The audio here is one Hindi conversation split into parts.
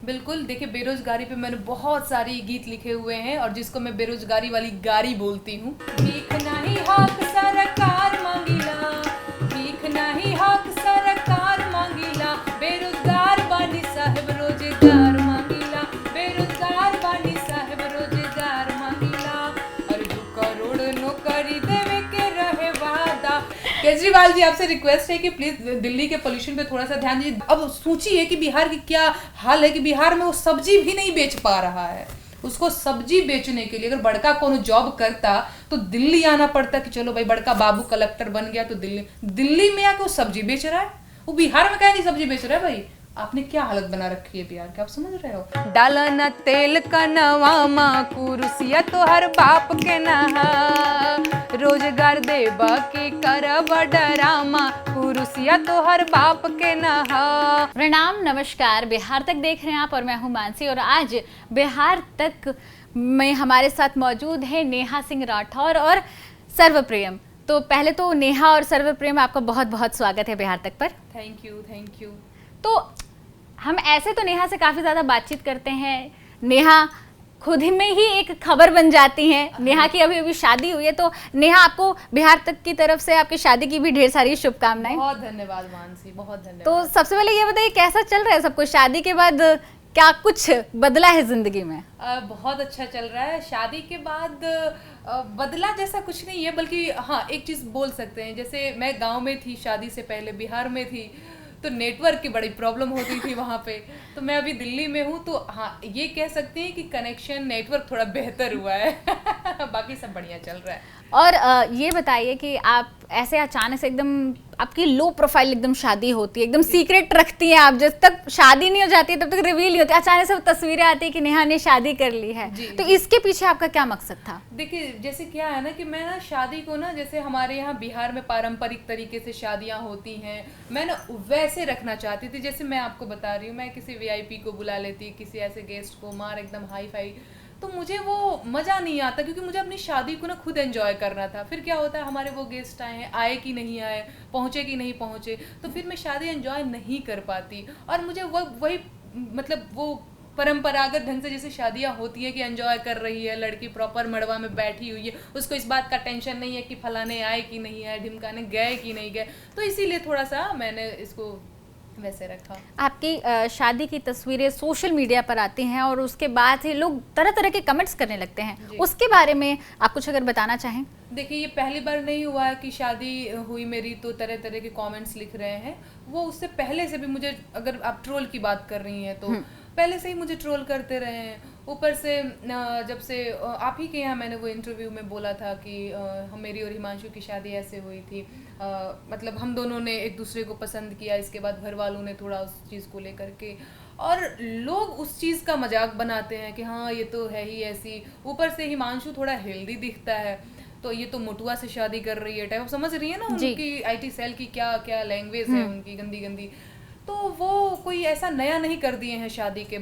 बिल्कुल, देखिए बेरोजगारी पे मैंने बहुत सारी गीत लिखे हुए हैं और जिसको मैं बेरोजगारी वाली गारी बोलती हूँ। भीख नाही हक सरकार मांगीला, भीख नाही हक सरकार मांगीला, बेरोजगार बानी साहेब रोजगार मांगीला, बेरोजगार बानी साहेब रोजगार मांगीला, और 2 करोड़ नौकरी देवे के रहे वादा। केजरीवाल जी, आपसे रिक्वेस्ट है कि प्लीज दिल्ली के पोल्यूशन पे थोड़ा सा ध्यान दीजिए। अब सोचिए कि बिहार की क्या हाल है कि बिहार में वो सब्जी भी नहीं बेच पा रहा है। उसको सब्जी बेचने के लिए अगर बड़का कोनो जॉब करता तो दिल्ली आना पड़ता कि चलो भाई बड़का बाबू कलेक्टर बन गया तो दिल्ली में आके वो सब्जी बेच रहा है। वो बिहार में क्या नहीं सब्जी बेच रहा है भाई। आपने क्या हालत बना रखी है बिहार की, आप समझ रहे हो। डाला न तेल का नवामा कुरुसिया तो हर बाप के नहा, रोजगार देबा के करब डरामा कुरुसिया तो हर बाप के नहा। प्रणाम, नमस्कार। बिहार तक देख रहे हैं आप और मैं हूं मानसी, और आज बिहार तक में हमारे साथ मौजूद है नेहा सिंह राठौर और सर्वप्रेम। तो पहले तो नेहा और सर्वप्रेम, आपका बहुत बहुत स्वागत है बिहार तक पर। Thank you. तो हम ऐसे तो नेहा से काफ़ी ज़्यादा बातचीत करते हैं, नेहा खुद ही में ही एक खबर बन जाती हैं। नेहा की अभी अभी शादी हुई है, तो नेहा आपको बिहार तक की तरफ से आपकी शादी की भी ढेर सारी शुभकामनाएं। बहुत धन्यवाद मानसी, बहुत धन्यवाद। तो सबसे पहले ये बताइए कैसा चल रहा है सब कुछ, शादी के बाद क्या कुछ बदला है जिंदगी में? बहुत अच्छा चल रहा है। शादी के बाद बदला जैसा कुछ नहीं है, बल्कि हाँ एक चीज़ बोल सकते हैं, जैसे मैं गांव में थी शादी से पहले, बिहार में थी, तो नेटवर्क की बड़ी प्रॉब्लम होती थी वहाँ पे। तो मैं अभी दिल्ली में हूँ, तो हाँ ये कह सकते हैं कि कनेक्शन नेटवर्क थोड़ा बेहतर हुआ है। बाकी सब बढ़िया चल रहा है। और ये बताइए कि आप ऐसे अचानक से एकदम आपकी लो प्रोफाइल एकदम शादी होती है, एकदम सीक्रेट रखती हैं आप, जब तक शादी नहीं हो जाती है तब तक रिवील नहीं होती, अचानक से तस्वीरें आती है कि नेहा ने शादी कर ली है। तो इसके पीछे आपका क्या मकसद था? देखिए जैसे क्या है ना कि मैं ना शादी को ना, जैसे हमारे यहाँ बिहार में पारंपरिक तरीके से शादियाँ होती हैं, मैं ना वैसे रखना चाहती थी। जैसे मैं आपको बता रही हूँ, मैं किसी वीआईपी को बुला लेती, किसी ऐसे गेस्ट को, मार एकदम हाई फाई, तो मुझे वो मज़ा नहीं आता, क्योंकि मुझे अपनी शादी को ना खुद एंजॉय करना था। फिर क्या होता है, हमारे वो गेस्ट आए हैं, आए कि नहीं आए, पहुँचे कि नहीं पहुँचे, तो फिर मैं शादी एंजॉय नहीं कर पाती। और मुझे वही मतलब वो परंपरागत ढंग से जैसे शादियाँ होती है कि एंजॉय कर रही है लड़की, प्रॉपर मड़वा में बैठी हुई है, उसको इस बात का टेंशन नहीं है कि फलाने आए कि नहीं आए, ढिमकाने गए कि नहीं गए। तो इसीलिए थोड़ा सा मैंने इसको वैसे रखा। आपकी शादी की तस्वीरें सोशल मीडिया पर आती हैं और उसके बाद ही लोग तरह तरह के कमेंट्स करने लगते हैं, उसके बारे में आप कुछ अगर बताना चाहें। देखिए ये पहली बार नहीं हुआ है कि शादी हुई मेरी तो तरह तरह के कमेंट्स लिख रहे हैं। वो उससे पहले से भी मुझे, अगर आप ट्रोल की बात कर रही हैं तो पहले से ही मुझे ट्रोल करते रहे हैं। ऊपर से जब से आप ही के यहाँ मैंने वो इंटरव्यू में बोला था कि मेरी और हिमांशु की शादी ऐसे हुई थी, मतलब हम दोनों ने एक दूसरे को पसंद किया, इसके बाद घर वालों ने थोड़ा उस चीज़ को लेकर के, और लोग उस चीज़ का मजाक बनाते हैं कि हाँ ये तो है ही ऐसी। ऊपर से हिमांशु थोड़ा हेल्दी दिखता है, तो ये तो मोटुआ से शादी कर रही है टाइप, समझ रही है ना उनकी आईटी सेल की क्या क्या लैंग्वेज है उनकी गंदी गंदी। तो वो कोई ऐसा नया नहीं कर दिए हैं शादी के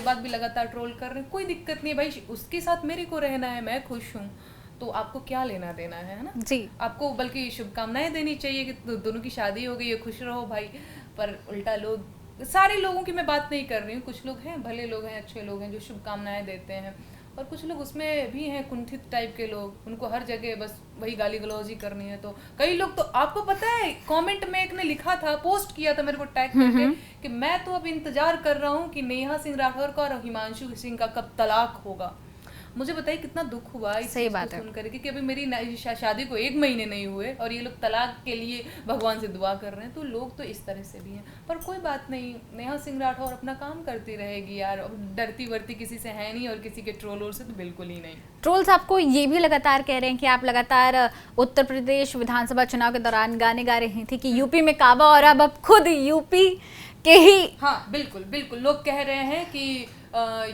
बाद भी लगातार ट्रोल कर रहे हैं। कोई दिक्कत नहीं भाई, उसके साथ मेरे को रहना है, मैं खुश हूँ, तो आपको क्या लेना देना है ना जी। आपको बल्कि शुभकामनाएं देनी चाहिए कि दोनों की शादी हो गई है, खुश रहो भाई। पर उल्टा लोग, सारे लोगों की मैं बात नहीं कर रही हूँ, कुछ लोग हैं भले लोग हैं, अच्छे लोग हैं जो शुभकामनाएं देते हैं, और कुछ लोग उसमें भी हैं कुंठित टाइप के लोग, उनको हर जगह बस वही गाली गलौज ही करनी है। तो कई लोग, तो आपको पता है कमेंट में एक ने लिखा था, पोस्ट किया था मेरे को टैग करके कि मैं तो अब इंतजार कर रहा हूँ कि नेहा सिंह राठौर का और हिमांशु सिंह का कब तलाक होगा। मुझे बताइए कितना दुख हुआ इस चीज़ को सुन करके कि अभी मेरी शादी को 1 महीने नहीं हुए और ये लोग तलाक के लिए भगवान से दुआ कर रहे हैं। तो लोग तो इस तरह से भी हैं, पर कोई बात नहीं, नेहा सिंह राठौर अपना काम करती रहेगी यार, डरती वरती किसी से है नहीं और किसी के ट्रोलर से तो बिल्कुल ही नहीं। ट्रोल्स आपको ये भी लगातार कह रहे हैं कि आप लगातार उत्तर प्रदेश विधानसभा चुनाव के दौरान गाने गा रही थी कि यूपी में काबा, और अब खुद यूपी के ही। हाँ बिल्कुल बिल्कुल, लोग कह रहे हैं कि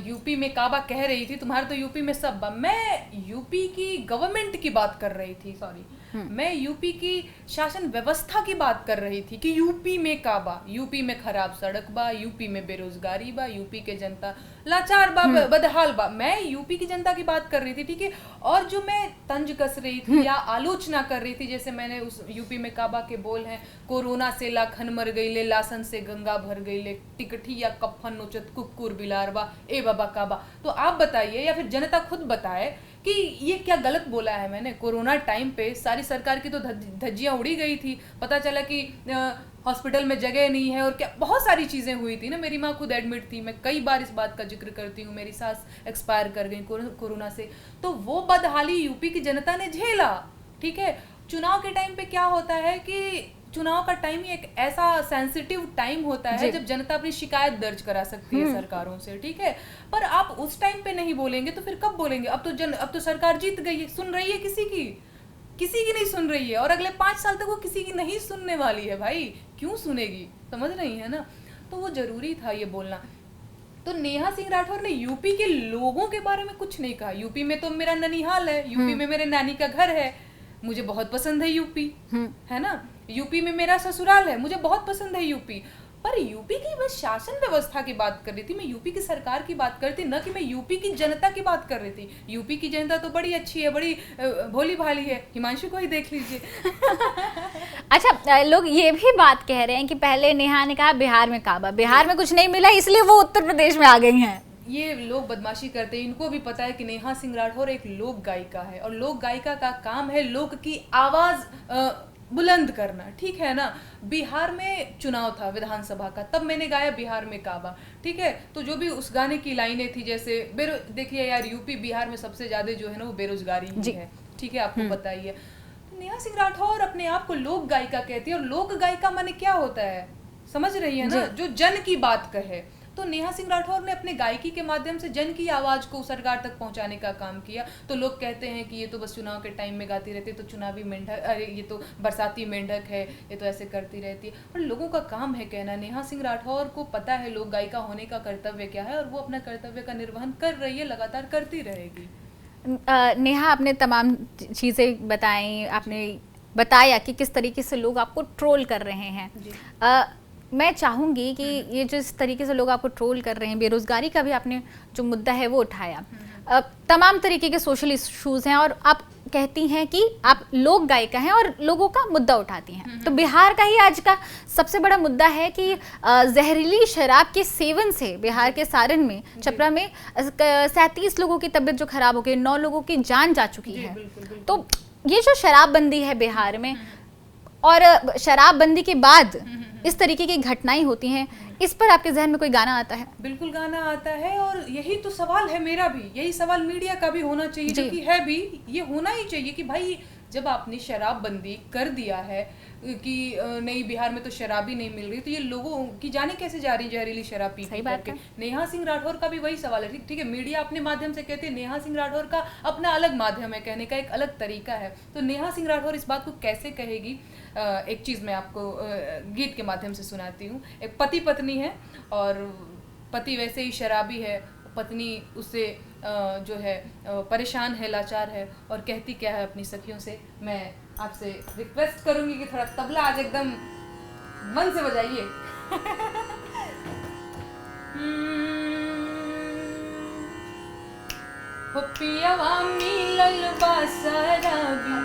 यूपी में काबा कह रही थी, तुम्हारे तो यूपी में सब। मैं यूपी की गवर्नमेंट की बात कर रही थी, सॉरी, मैं यूपी की शासन व्यवस्था की बात कर रही थी कि यूपी में का बा, यूपी में खराब सड़क बा, यूपी में बेरोजगारी बा, यूपी के जनता लाचार बा, बदहाल बा। मैं यूपी की जनता की बात कर रही थी, ठीक है। और जो मैं तंज कस रही थी या आलोचना कर रही थी, जैसे मैंने उस यूपी में काबा के बोल हैं, कोरोना से लाखन मर गई ले, लासन से गंगा भर गई ले, टिकठी या कफन नोचत कुकुर बिलारबा ए बाबा काबा। तो आप बताइए या फिर जनता खुद बताए कि ये क्या गलत बोला है मैंने। कोरोना टाइम पे सारी सरकार की तो धज्जियां उड़ी गई थी, पता चला कि हॉस्पिटल में जगह नहीं है और क्या बहुत सारी चीजें हुई थी ना। मेरी माँ खुद एडमिट थी, मैं कई बार इस बात का जिक्र करती हूँ। मेरी सास एक्सपायर कर गई कोरोना से। तो वो बदहाली यूपी की जनता ने झेला, ठीक है। चुनाव के टाइम पे क्या होता है कि चुनाव का टाइम ही एक ऐसा सेंसिटिव टाइम होता है जब जनता अपनी शिकायत दर्ज करा सकती है सरकारों से, ठीक है। पर आप उस टाइम पे नहीं बोलेंगे तो फिर कब बोलेंगे? अब तो सरकार जीत गई है, सुन रही है किसी की नहीं सुन रही है, और अगले 5 साल तक वो किसी की नहीं सुनने वाली है। भाई क्यों सुनेगी, समझ रही है ना। तो वो जरूरी था ये बोलना। तो नेहा सिंह राठौर ने यूपी के लोगों के बारे में कुछ नहीं कहा। यूपी में तो मेरा ननिहाल है, यूपी में मेरे नानी का घर है, मुझे बहुत पसंद है यूपी, है ना। यूपी में मेरा ससुराल है, मुझे बहुत पसंद है यूपी। पर यूपी की बस शासन व्यवस्था की बात कर रही थी मैं, यूपी की सरकार की बात करती, न कि मैं यूपी की जनता की बात कर रही थी। यूपी की जनता तो बड़ी अच्छी है, बड़ी भोली भाली है, हिमांशु को ही देख लीजिए। अच्छा, लोग ये भी बात कह रहे हैं कि पहले नेहा ने कहा बिहार में काबा, बिहार में कुछ नहीं मिला इसलिए वो उत्तर प्रदेश में आ गई हैं। ये लोग बदमाशी करते हैं, इनको भी पता है कि नेहा सिंह राठौर एक लोक गायिका है और लोक गायिका का काम है लोक की आवाज बुलंद करना, ठीक है ना। बिहार में चुनाव था विधानसभा का, तब मैंने गाया बिहार में काबा, ठीक है। तो जो भी उस गाने की लाइनें थी, जैसे देखिए यार, यूपी बिहार में सबसे ज्यादा जो है ना वो बेरोजगारी ही है, ठीक है, आपको पता ही है। तो नेहा सिंह राठौर अपने आप को लोक गायिका कहती है, और लोक गायिका माने क्या होता है, समझ रही है ना, जो जन की बात कहे। तो नेहा सिंह राठौर ने अपने गायकी के माध्यम से जन की आवाज को सरकार तक पहुंचाने का काम किया। तो लोग कहते हैं कि ये तो बस चुनाव के टाइम में गाती रहती है, तो चुनावी मेंढक, अरे ये तो बरसाती मेंढक है, ये तो ऐसे करती रहती है। पर लोगों का काम है कहना। नेहा सिंह राठौर को पता है लोक गायिका होने का कर्तव्य क्या है, और वो अपना कर्तव्य का निर्वहन कर रही है, लगातार करती रहेगी। नेहा, आपने तमाम चीज़ें बताई, आपने बताया कि किस तरीके से लोग आपको ट्रोल कर रहे हैं। मैं चाहूँगी कि ये जिस तरीके से लोग आपको ट्रोल कर रहे हैं, बेरोज़गारी का भी आपने जो मुद्दा है वो उठाया, तमाम तरीके के सोशल इश्यूज़ हैं, और आप कहती हैं कि आप लोक गायिका हैं और लोगों का मुद्दा उठाती हैं। तो बिहार का ही आज का सबसे बड़ा मुद्दा है कि जहरीली शराब के सेवन से बिहार के सारण में, छपरा में 37 लोगों की तबीयत जो खराब हो गई, 9 लोगों की जान जा चुकी है। तो ये जो शराबबंदी है बिहार में, और शराबबंदी के बाद इस तरीके की घटनाएं होती हैं, इस पर आपके जहन में कोई गाना आता है? बिल्कुल गाना आता है, और यही तो सवाल है मेरा भी, यही सवाल मीडिया का भी होना चाहिए, जो कि है भी। ये होना ही चाहिए कि भाई जब आपने शराबबंदी कर दिया है कि नहीं बिहार में तो शराब ही नहीं मिल रही, तो ये लोगों की जाने कैसे जा रही जहरीली शराब पी करके। नेहा सिंह राठौर का भी वही सवाल है, ठीक है। मीडिया अपने माध्यम से कहते हैं, नेहा सिंह राठौर का अपना अलग माध्यम है, कहने का एक अलग तरीका है। तो नेहा सिंह राठौर इस बात को कैसे कहेगी? एक चीज़ मैं आपको गीत के माध्यम से सुनाती हूँ। एक पति पत्नी है, और पति वैसे ही शराबी है, पत्नी उससे जो है परेशान है, लाचार है, और कहती क्या है अपनी सखियों से। मैं आपसे रिक्वेस्ट करूंगी कि थोड़ा तबला आज एकदम मन से बजाइए। हो पियवा मिलल बा शराबी,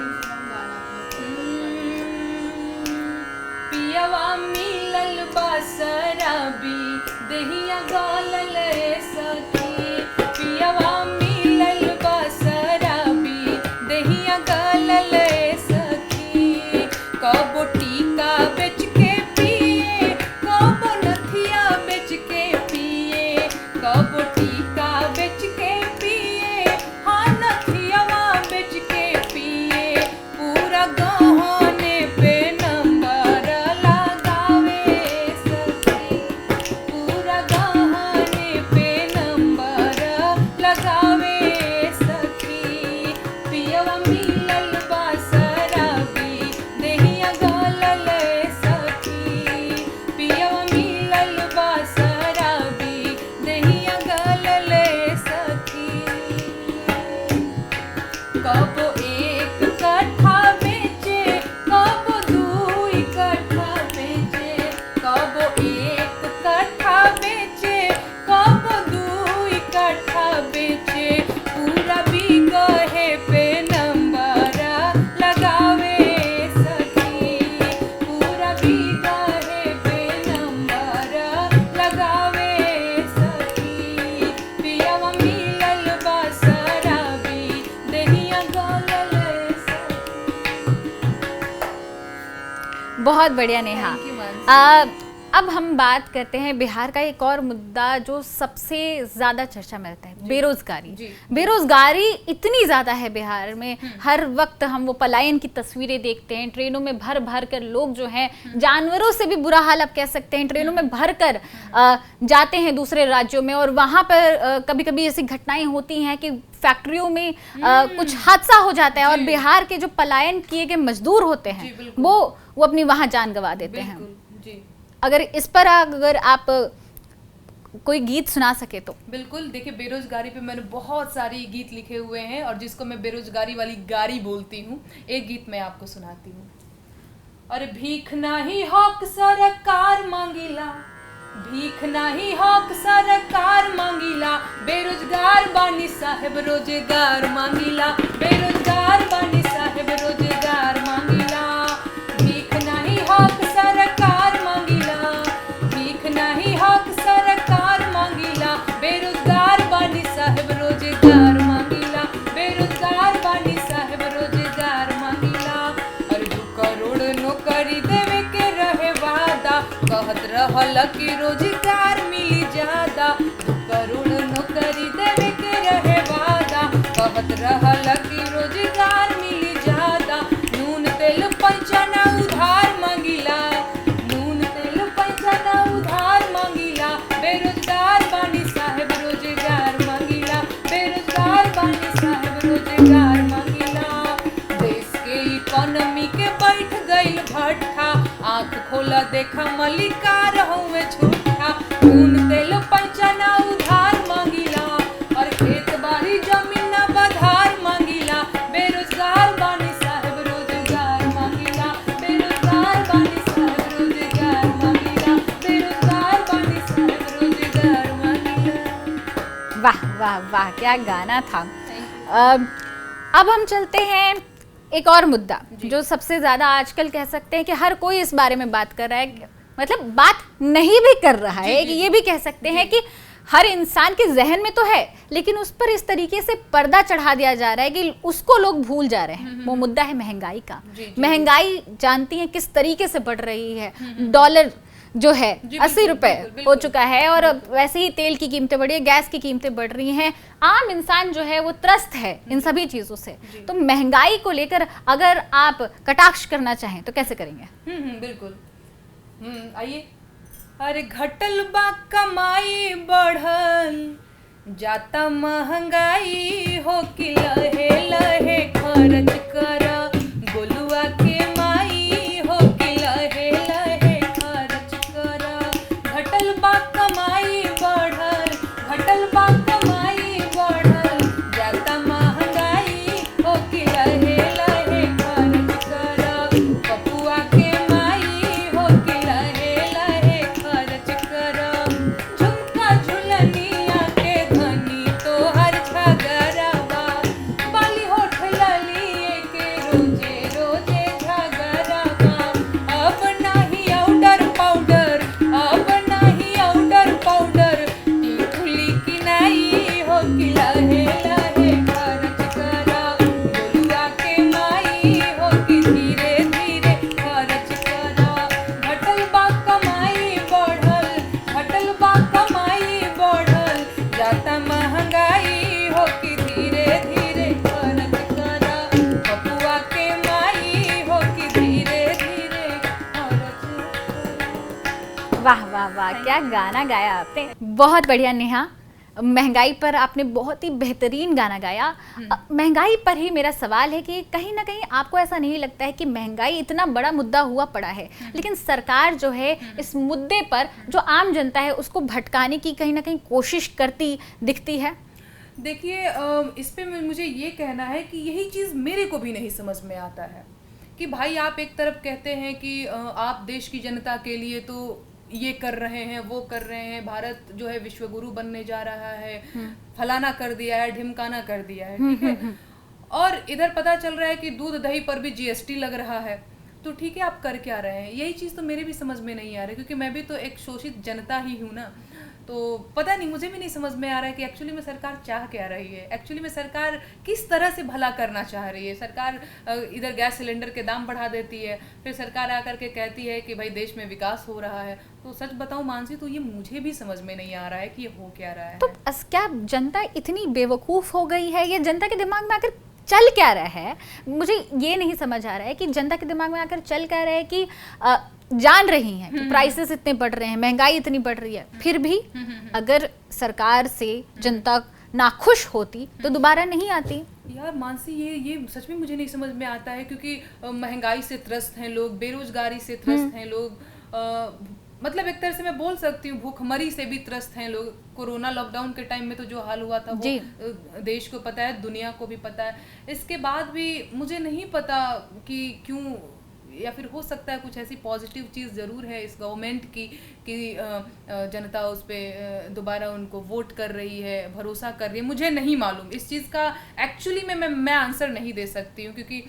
पियवा मिलल बा शराबी, देहिया गलल सखी, पियवा मिलल बा शराबी, देहिया गलल सखी। कबो टीका बेच के पिए, कबो नथिया बेच के पिए, कबो टीका बेच के पिए, हाँ नथियावा बेच के पिए। पूरा गहने पे नंबर लगावे, बहुत बढ़िया नेहा। Thank you, Mansi. अब हम बात करते हैं बिहार का एक और मुद्दा जो सबसे ज्यादा चर्चा में रहता है, बेरोजगारी। बेरोजगारी इतनी ज्यादा है बिहार में, हर वक्त हम वो पलायन की तस्वीरें देखते हैं। ट्रेनों में भर भर कर लोग जो हैं, जानवरों से भी बुरा हाल आप कह सकते हैं, ट्रेनों में भर कर जाते हैं दूसरे राज्यों में, और वहां पर कभी कभी ऐसी घटनाएं होती हैं कि फैक्ट्रियों में कुछ हादसा हो जाता है और बिहार के जो पलायन किए गए मजदूर होते हैं वो अपनी वहां जान गंवा देते हैं। अगर इस पर अगर आप कोई गीत सुना सके तो। बिल्कुल, देखिए बेरोजगारी पे मैंने बहुत सारी गीत लिखे हुए हैं और जिसको मैं बेरोजगारी वाली गारी बोलती हूँ। एक गीत मैं आपको सुनाती हूँ। अरे भीख नाही हक सरकार मांगिला, भीख नाही हक सरकार मांगिला, बेरोजगार बानी साहेब रोजगार मांगिला, बेरोजगार बानी साहेब रोजगार मांगिला। भीख नाही हक सरकार मांगिला, भीख नाही हक सरकार मांगिला, बेरोजगार बानी साहेब रोजगार मांगिला, बेरोजगार बानी साहेब रोजगार मांगिला। और 2 करोड़ नौकरी देवे के रहे वादा, कहत रहल कि रोजगार मिली ज्यादा। 2 करोड़ नौकरी देवे के रहे वादा, कहत रहल कि रोजगार मिली ज्यादा। नून तेल पंचना उधार मांगिला, नून तेल पंचना उधार मांगिला, बेरोजगार बानी साहेब रोजगार मांगिला, बेरोजगार बानी साहेब रोजगार मांगिला। देश के इकोनॉमी के बैठ गईल भट्ठा, आँख खोला देखा मलिकार हुए झूठा। नून तेल पंचना उधार मांगिला और खेत बाड़ी जमीन बधार मांगिला, बेरोजगार बानी साहेब रोजगार मांगिला, बेरोजगार बानी साहेब रोजगार मांगिला, बेरोजगार बानी साहेब रोजगार मांगिला। वाह वाह वाह, क्या गाना था। अब हम चलते हैं एक और मुद्दा जो सबसे ज्यादा आजकल कह सकते हैं कि हर कोई इस बारे में बात कर रहा है, मतलब बात नहीं भी कर रहा है, कि ये भी कह सकते हैं कि हर इंसान के जहन में तो है लेकिन उस पर इस तरीके से पर्दा चढ़ा दिया जा रहा है कि उसको लोग भूल जा रहे हैं। वो मुद्दा है महंगाई का। महंगाई जानती हैं किस तरीके से बढ़ रही है। डॉलर जो है 80 रुपए हो चुका है और वैसे ही तेल की कीमतें बढ़ी है, गैस की कीमतें बढ़ रही हैं। आम इंसान जो है वो त्रस्त है इन सभी चीजों से। तो महंगाई को लेकर अगर आप कटाक्ष करना चाहें तो कैसे करेंगे? बिल्कुल, आइए। अरे घटल बा कमाई बढ़ल जाता महंगाई हो कि लहे लहे खर्च कर, गोलुआ के माई हो कि लहे लहे खर्च कर। घटल बा कमाई बढ़ल, घटल बा कमाई बढ़ल जाता महंगाई हो कि लहे लहे खर्च कर। पपुआ के माई हो कि लहे लहे खर्च कर। झुमका झुलनिया के धनी तो हर झगड़ावा, बाली होठ ललिए के रोजे रोजे झगड़ावा। अब नहीं औडर पाउडर, अब नहीं औडर पाउडर, टिकुली की नाई हो कि लहे लहे खर्च करा। गोलुआ के माई हो कि धीरे धीरे खर्च करा। घटल बा कमाई बढ़ल, घटल बा कमाई बढ़ल जाता महंगाई हो कि धीरे धीरे खर्च करा। पपुआ के माई हो कि धीरे धीरे खर्च करा। वाह वाह वाह, क्या गाना गाया आपने। बहुत बढ़िया नेहा, महंगाई पर आपने बहुत ही बेहतरीन गाना गाया। महंगाई पर ही मेरा सवाल है कि कहीं ना कहीं आपको ऐसा नहीं लगता है कि महंगाई इतना बड़ा मुद्दा हुआ पड़ा है लेकिन सरकार जो है इस मुद्दे पर जो आम जनता है उसको भटकाने की कहीं ना कहीं कोशिश करती दिखती है? देखिए, इस पे मुझे ये कहना है कि यही चीज़ मेरे को भी नहीं समझ में आता है कि भाई आप एक तरफ कहते हैं कि आप देश की जनता के लिए तो ये कर रहे हैं, वो कर रहे हैं, भारत जो है विश्व गुरु बनने जा रहा है, फलाना कर दिया है, ढिमकाना कर दिया है, ठीक है। और इधर पता चल रहा है कि दूध दही पर भी जीएसटी लग रहा है। तो ठीक है, आप कर क्या रहे हैं? यही चीज़ तो मेरे भी समझ में नहीं आ रही, क्योंकि मैं भी तो एक शोषित जनता ही हूँ ना। तो पता नहीं, मुझे भी नहीं समझ में आ रहा है कि एक्चुअली में सरकार चाह क्या रही है, एक्चुअली में सरकार किस तरह से भला करना चाह रही है। सरकार इधर गैस सिलेंडर के दाम बढ़ा देती है, फिर सरकार आकर के कहती है कि भाई देश में विकास हो रहा है। तो सच बताऊं मानसी, तो ये मुझे भी समझ में नहीं आ रहा है कि ये हो क्या रहा है। तो क्या जनता इतनी बेवकूफ़ हो गई है, या जनता के दिमाग में आकर चल क्या रहा है? मुझे ये नहीं समझ आ रहा है कि जनता के दिमाग में आकर चल क्या रहा है कि जान रही हैं कि प्राइसेस इतने बढ़ रहे हैं, महंगाई इतनी बढ़ रही है, फिर भी अगर सरकार से जनता नाखुश होती तो दोबारा नहीं आती। यार मानसी, ये सच में मुझे नहीं समझ में आता है, क्योंकि महंगाई से त्रस्त हैं लोग, बेरोजगारी से त्रस्त हैं लोग, मतलब एक तरह से मैं बोल सकती हूँ भूखमरी से भी त्रस्त हैं लोग। कोरोना लॉकडाउन के टाइम में तो जो हाल हुआ था वो देश को पता है, दुनिया को भी पता है। इसके बाद भी मुझे नहीं पता कि क्यों, या फिर हो सकता है कुछ ऐसी पॉजिटिव चीज़ ज़रूर है इस गवर्नमेंट की कि जनता उस पर दोबारा उनको वोट कर रही है, भरोसा कर रही है। मुझे नहीं मालूम इस चीज़ का, एक्चुअली में मैं आंसर नहीं दे सकती हूँ, क्योंकि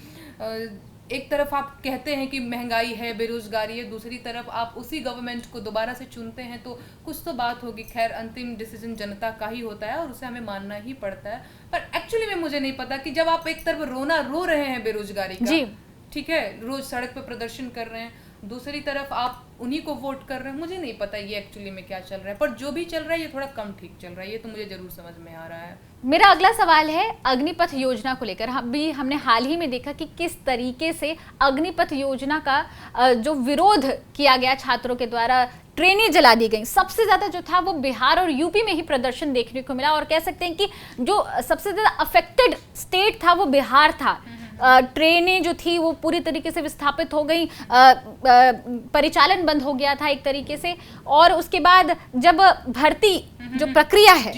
एक तरफ आप कहते हैं कि महंगाई है, बेरोजगारी है, दूसरी तरफ आप उसी गवर्नमेंट को दोबारा से चुनते हैं, तो कुछ तो बात होगी। खैर, अंतिम डिसीजन जनता का ही होता है और उसे हमें मानना ही पड़ता है। पर एक्चुअली में मुझे नहीं पता कि जब आप एक तरफ रो रहे हैं बेरोजगारी का, ठीक है, रोज सड़क पे प्रदर्शन कर रहे हैं, दूसरी तरफ आप उन्हीं को वोट कर रहे हैं, मुझे नहीं पता ये एक्चुअली में क्या चल रहा है। पर जो भी चल रहा है ये थोड़ा कम ठीक चल रहा है, ये तो मुझे जरूर समझ में आ रहा है। मेरा अगला सवाल है अग्निपथ योजना को लेकर। हमने हाल ही में देखा कि किस तरीके से अग्निपथ योजना का जो विरोध किया गया छात्रों के द्वारा, ट्रेनें जला दी गई। सबसे ज्यादा जो था वो बिहार और यूपी में ही प्रदर्शन देखने को मिला, और कह सकते हैं कि जो सबसे ज्यादा अफेक्टेड स्टेट था वो बिहार था। ट्रेनें जो थी वो पूरी तरीके से विस्थापित हो गई, परिचालन बंद हो गया था एक तरीके से। और उसके बाद जब भर्ती जो प्रक्रिया है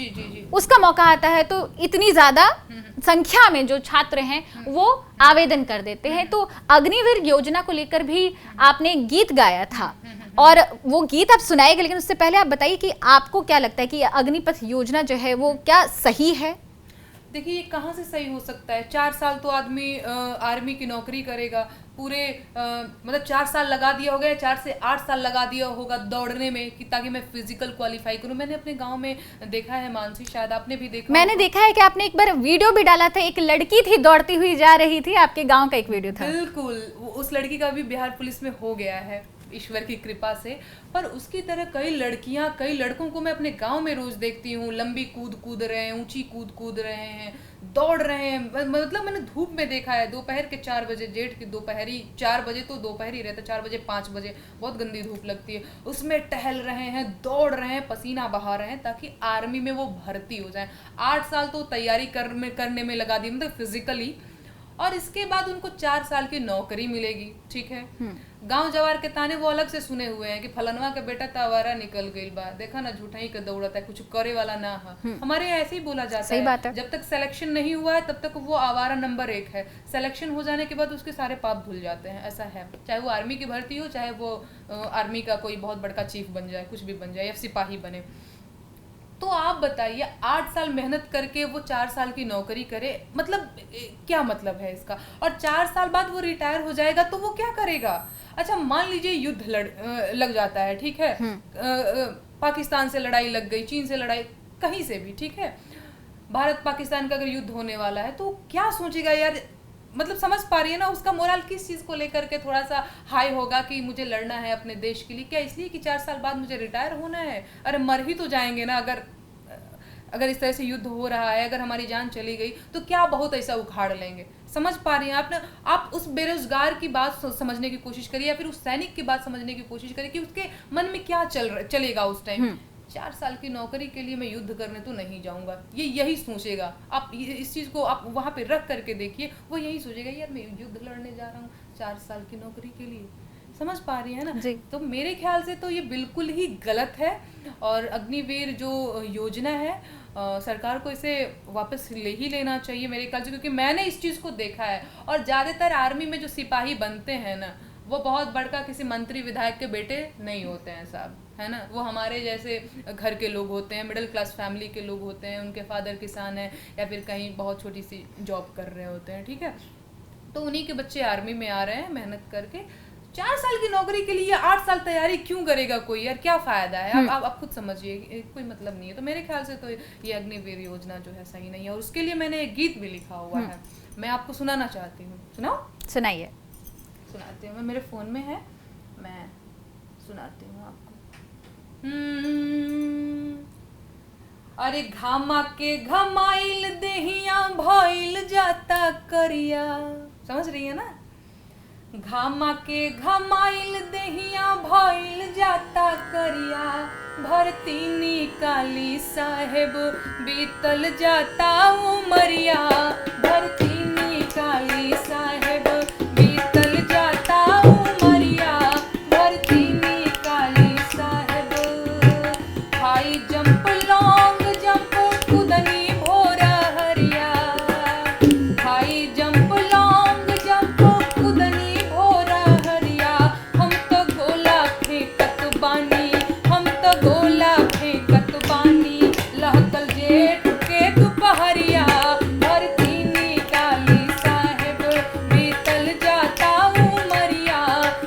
उसका मौका आता है तो इतनी ज्यादा संख्या में जो छात्र हैं वो आवेदन कर देते हैं। तो अग्निवीर योजना को लेकर भी आपने गीत गाया था, और वो गीत आप सुनाएंगे, लेकिन उससे पहले आप बताइए कि आपको क्या लगता है कि अग्निपथ योजना जो है वो क्या सही है? देखिए, ये कहाँ से सही हो सकता है? 4 साल तो आदमी आर्मी की नौकरी करेगा, पूरे मतलब 4 साल लगा दिया होगा, 4 से 8 साल लगा दिया होगा दौड़ने में कि ताकि मैं फिजिकल क्वालिफाई करूं। मैंने अपने गांव में देखा है मानसी, शायद आपने भी देखा। मैंने देखा है कि आपने एक बार वीडियो भी डाला था, एक लड़की थी दौड़ती हुई जा रही थी, आपके गाँव का एक वीडियो था। बिल्कुल, उस लड़की का भी बिहार पुलिस में हो गया है ईश्वर की कृपा से। पर उसकी तरह कई लड़कियां, कई लड़कों को मैं अपने गांव में रोज देखती हूँ, लंबी कूद रहे हैं, ऊंची कूद रहे हैं, दौड़ रहे हैं। मतलब मैंने धूप में देखा है, दोपहर के 4 बजे, जेठ की दोपहरी 4 बजे तो दोपहर ही रहता, 4 बजे 5 बजे बहुत गंदी धूप लगती है, उसमें टहल रहे हैं, दौड़ रहे हैं, पसीना बहा रहे हैं ताकि आर्मी में वो भर्ती हो जाए। 8 साल तो तैयारी करने में लगा दी, मतलब फिजिकली, और इसके बाद उनको 4 साल की नौकरी मिलेगी। ठीक है, गांव जवार के ताने वो अलग से सुने हुए हैं कि फलनवा का बेटा तो आवारा निकल गई बा, देखा ना झूठा ही का दौड़ता है, कुछ करे वाला ना है। हमारे यहाँ ऐसे ही बोला जाता है। बात है। जब तक सिलेक्शन नहीं हुआ है तब तक वो आवारा नंबर 1 है, सिलेक्शन हो जाने के बाद उसके सारे पाप भूल जाते हैं। ऐसा है, चाहे वो आर्मी की भर्ती हो, चाहे वो आर्मी का कोई बहुत बड़का चीफ बन जाए, कुछ भी बन जाए, या सिपाही बने। तो आप बताइए, 8 साल मेहनत करके वो 4 साल की नौकरी करे, मतलब क्या मतलब है इसका? और 4 साल बाद वो रिटायर हो जाएगा तो वो क्या करेगा? अच्छा, मान लीजिए युद्ध लग जाता है, ठीक है, पाकिस्तान से लड़ाई लग गई, चीन से लड़ाई, कहीं से भी, ठीक है, भारत पाकिस्तान का अगर युद्ध होने वाला है तो क्या सोचेगा यार? मतलब समझ पा रही है ना, उसका मोरल किस चीज़ को लेकर के थोड़ा सा हाई होगा कि मुझे लड़ना है अपने देश के लिए। क्या इसलिए कि 4 साल बाद मुझे रिटायर होना है? अरे मर ही तो जाएंगे ना। अगर इस तरह से युद्ध हो रहा है, अगर हमारी जान चली गई तो क्या बहुत ऐसा उखाड़ लेंगे? समझ पा रही हैं आप उस बेरोजगार की बात समझने की कोशिश करिए, या फिर उस सैनिक की बात समझने की कोशिश करिए कि उसके मन में क्या चलेगा उस टाइम। 4 साल की नौकरी के लिए मैं युद्ध करने तो नहीं जाऊंगा, ये यही सोचेगा। आप इस चीज़ को आप वहाँ पे रख करके देखिए, वो यही सोचेगा यार मैं युद्ध लड़ने जा रहा हूँ 4 साल की नौकरी के लिए। समझ पा रही है ना? तो मेरे ख्याल से तो ये बिल्कुल ही गलत है, और अग्निवीर जो योजना है सरकार को इसे वापस ले ही लेना चाहिए मेरे ख्याल से, क्योंकि मैंने इस चीज़ को देखा है। और ज़्यादातर आर्मी में जो सिपाही बनते हैं ना, वो बहुत बड़का किसी मंत्री विधायक के बेटे नहीं होते हैं साहब, है ना। वो हमारे जैसे घर के लोग होते हैं, मिडिल क्लास फैमिली के लोग होते हैं, उनके फादर किसान हैं या फिर कहीं बहुत छोटी सी जॉब कर रहे होते हैं, ठीक है। तो उन्हीं के बच्चे आर्मी में आ रहे हैं मेहनत करके। 4 साल की नौकरी के लिए 8 साल तैयारी क्यों करेगा कोई यार, क्या फायदा है? आप खुद समझिए, कोई मतलब नहीं है। तो मेरे ख्याल से तो ये अग्निवीर योजना जो है सही नहीं है, और उसके लिए मैंने एक गीत भी लिखा हुआ है, मैं आपको सुनाना चाहती हूँ। सुनाओ? सुनाइए। सुनाती हूँ, मेरे फोन में है, मैं सुनाती हूँ आपको। अरे घामा के घमाइल देहिया भइल जाता करिया, समझ रही है ना? घामा के घमाइल देहिया भइल जाता करिया, भरती निकाली साहेब बीतल जाता उमरिया, भरती निकाली साहेब बीतल जाता उमरिया, भरती निकाली साहेब। हाई जंप लॉन्ग जंप कुदनी भोरा हरिया, हाई जंप लॉन्ग जंप कुदनी भोरा हरिया, हम तो गोला फेंकत बानी, हम तो गोला फेंकत बानी, लहकल जेठ के दोपहरिया, भरती निकाली साहेब बीतल जाता उमरिया,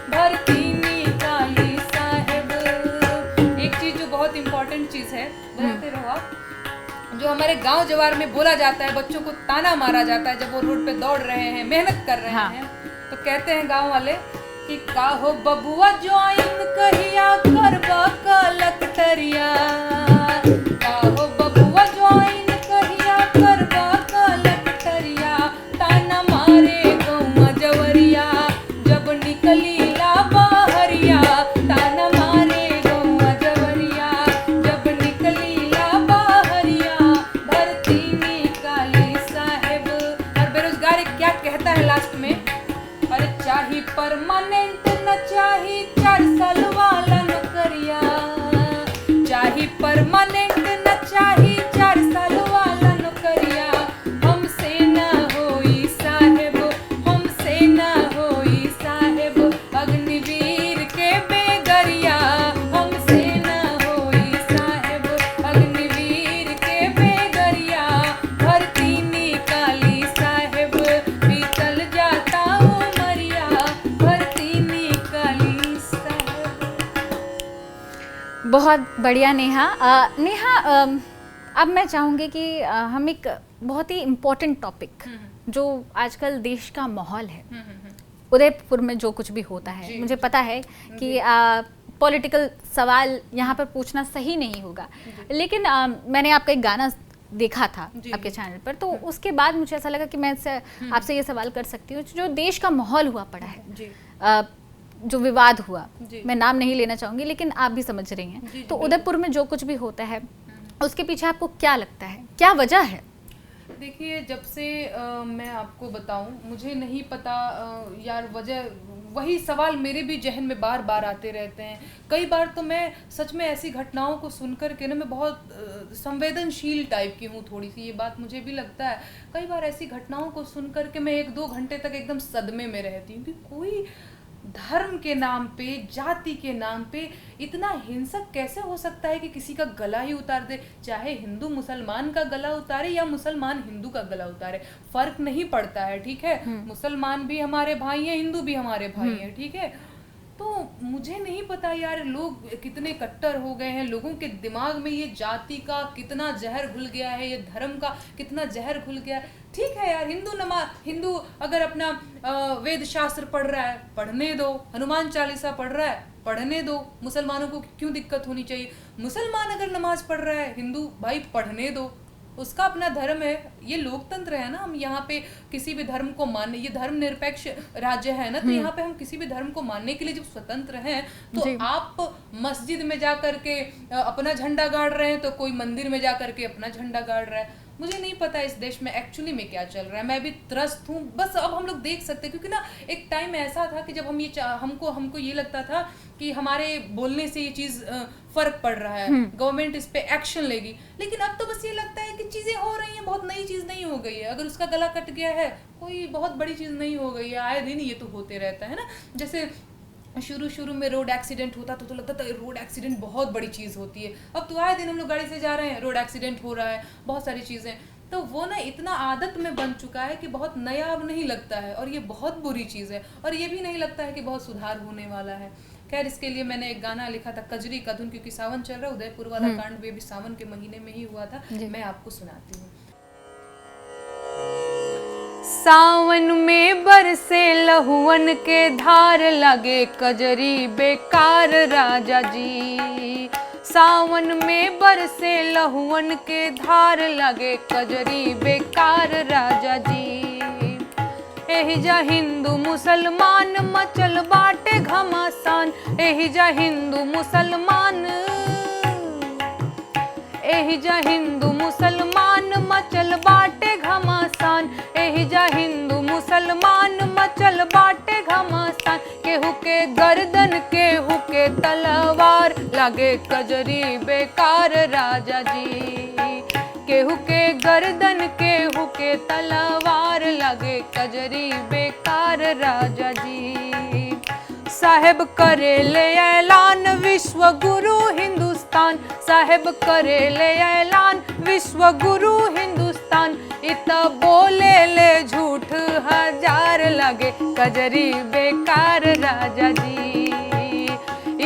भरती निकाली साहेब। एक चीज जो बहुत इंपॉर्टेंट चीज है, बताते रहो आप, जो हमारे गांव जवार में बोला जाता है, बच्चों को ताना मारा जाता है जब वो रोड पे दौड़ रहे हैं, मेहनत कर रहे हैं, तो कहते हैं गांव वाले कि का हो बबुआ ज्वाइन कहिया करबा कलकटरिया, का हो बबुआ ज्वाइन कहिया करबा कलकटरिया, ताना मारे गौवा जवरिया जब निकली ला बाहरिया, ताना मारे गौवा जवरिया जब निकली ला बाहरिया, भरती निकाली साहेब। और बेरोजगार क्या कहता है लास्ट में? अरे चाही परमानेंट न चाही 4 साल वाला नौकरिया, चाही परमानेंट न चाही 4 साल वाला नौकरिया, हमसे ना होई साहेब, हमसे ना होई साहेब, अग्निवीर के बेगरिया, हमसे ना होई साहेब, अग्निवीर के बेगरिया, भरती निकाली साहेब बीतल जाता उमरिया, भरती निकाली साहेब। बहुत बढ़िया नेहा। नेहा, अब मैं चाहूँगी कि हम एक बहुत ही इम्पोर्टेंट टॉपिक, जो आजकल देश का माहौल है, उदयपुर में जो कुछ भी होता है, मुझे पता है कि पॉलिटिकल सवाल यहाँ पर पूछना सही नहीं होगा, लेकिन मैंने आपका एक गाना देखा था आपके चैनल पर, तो उसके बाद मुझे ऐसा लगा कि मैं आपसे ये सवाल कर सकती हूँ, जो देश का माहौल हुआ पड़ा है, जो विवाद हुआ, मैं नाम नहीं लेना चाहूँगी, लेकिन आप भी समझ रही हैं, तो उदयपुर में जो कुछ भी होता है उसके पीछे आपको क्या लगता है, क्या वजह है? देखिए, जब से मैं आपको बताऊं, मुझे नहीं पता यार, वजह वही सवाल मेरे भी जहन में बार बार आते रहते हैं। कई बार तो मैं सच में ऐसी घटनाओं को सुनकर के ना, मैं बहुत संवेदनशील टाइप की हूँ थोड़ी सी, ये बात मुझे भी लगता है। कई बार ऐसी घटनाओं को सुनकर के मैं 1-2 घंटे तक एकदम सदमे में रहती हूँ कि कोई धर्म के नाम पे, जाति के नाम पे इतना हिंसक कैसे हो सकता है कि किसी का गला ही उतार दे, चाहे हिंदू मुसलमान का गला उतारे या मुसलमान हिंदू का गला उतारे, फर्क नहीं पड़ता है, ठीक है? मुसलमान भी हमारे भाई हैं, हिंदू भी हमारे भाई हैं, ठीक है? तो मुझे नहीं पता यार, लोग कितने कट्टर हो गए हैं, लोगों के दिमाग में ये जाति का कितना जहर घुल गया है, ये धर्म का कितना जहर घुल गया है। ठीक है यार, हिंदू अगर अपना वेद शास्त्र पढ़ रहा है, पढ़ने दो, हनुमान चालीसा पढ़ रहा है, पढ़ने दो, मुसलमानों को क्यों दिक्कत होनी चाहिए? मुसलमान अगर नमाज पढ़ रहा है, हिंदू भाई पढ़ने दो, उसका अपना धर्म है, ये लोकतंत्र है ना। हम यहाँ पे किसी भी धर्म को मानने, ये धर्म निरपेक्ष राज्य है ना, तो यहाँ पे हम किसी भी धर्म को मानने के लिए जब स्वतंत्र हैं, तो आप मस्जिद में जा करके अपना झंडा गाड़ रहे हैं, तो कोई मंदिर में जा करके अपना झंडा गाड़ रहा है। मुझे नहीं पता इस देश में एक्चुअली में क्या चल रहा है, मैं भी त्रस्त हूँ। बस अब हम लोग देख सकते हैं, क्योंकि ना एक टाइम ऐसा था कि जब हम ये हमको ये लगता था कि हमारे बोलने से ये चीज़ फर्क पड़ रहा है, गवर्नमेंट इस पे एक्शन लेगी, लेकिन अब तो बस ये लगता है कि चीज़ें हो रही हैं, बहुत नई चीज़ नहीं हो गई है। अगर उसका गला कट गया है, कोई बहुत बड़ी चीज़ नहीं हो गई है, आए दिन ये तो होते रहता है ना। जैसे शुरू में रोड एक्सीडेंट होता तो लगता था रोड एक्सीडेंट बहुत बड़ी चीज़ होती है, अब तो आए दिन हम लोग गाड़ी से जा रहे हैं, रोड एक्सीडेंट हो रहा है, बहुत सारी चीज़ें। तो वो ना इतना आदत में बन चुका है कि बहुत नया अब नहीं लगता है, और ये बहुत बुरी चीज़ है। और ये भी नहीं लगता है कि बहुत सुधार होने वाला है। खैर, इसके लिए मैंने एक गाना लिखा था, कजरी का धुन, क्योंकि सावन चल रहा है, उदयपुर वाला कांड भी अभी सावन के महीने में ही हुआ था। मैं आपको सुनाती हूँ। सावन में बरसे लहुअन के धार, लगे कजरी बेकार राजा जी। सावन में बरसे लहुअन के धार, लगे कजरी बेकार राजा जी। एहिजा हिंदू मुसलमान मचल बाटे घमासान, एहिजा हिंदू मुसलमान, एहिजा हिंदू मुसलमान मचल बाटे घमासान, एहिजा हिंदू मुसलमान मचल बाटे घमासान। केहू के गर्दन केहू के तलवार, लगे कजरी बेकार राजा जी। केहू के गर्दन केहू के तलवार, लगे कजरी बेकार राजा जी। साहेब करेले ऐलान विश्व गुरु हिंदुस्तान, साहेब करेले ऐलान विश्व गुरु हिंदुस्तान। इत बोले ले झूठ हजार, लगे कजरी बेकार राजा जी।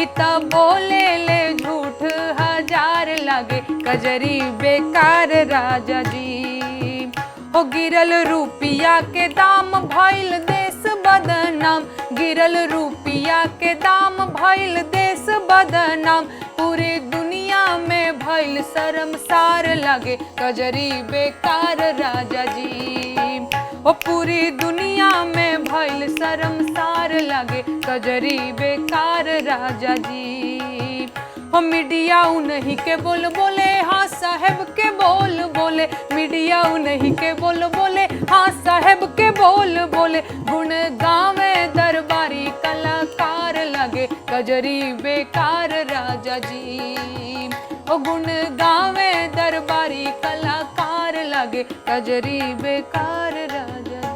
इत बोले ले झूठ हजार, लगे कजरी बेकार राजा जी। हो गिरल रुपिया के दाम भइल देश बदनाम, गिरल रुपिया के दाम भइल देश बदनाम। पूरी दुनिया में भइल शर्मसार, लगे कजरी बेकार राजा जी। ओ पूरी दुनिया में भइल शर्मसार, लगे कजरी बेकार राजा जी। ओ मीडिया उन्हीं के बोल बोले, हाँ साहेब के बोल बोले, मीडिया उन्हीं के बोल बोले, हाँ साहेब के बोल बोले। गुण गावे दरबारी कलाकार, लगे कजरी बेकार राजा जी। ओ गुण गावे दरबारी कलाकार, लगे कजरी बेकार राजा जी।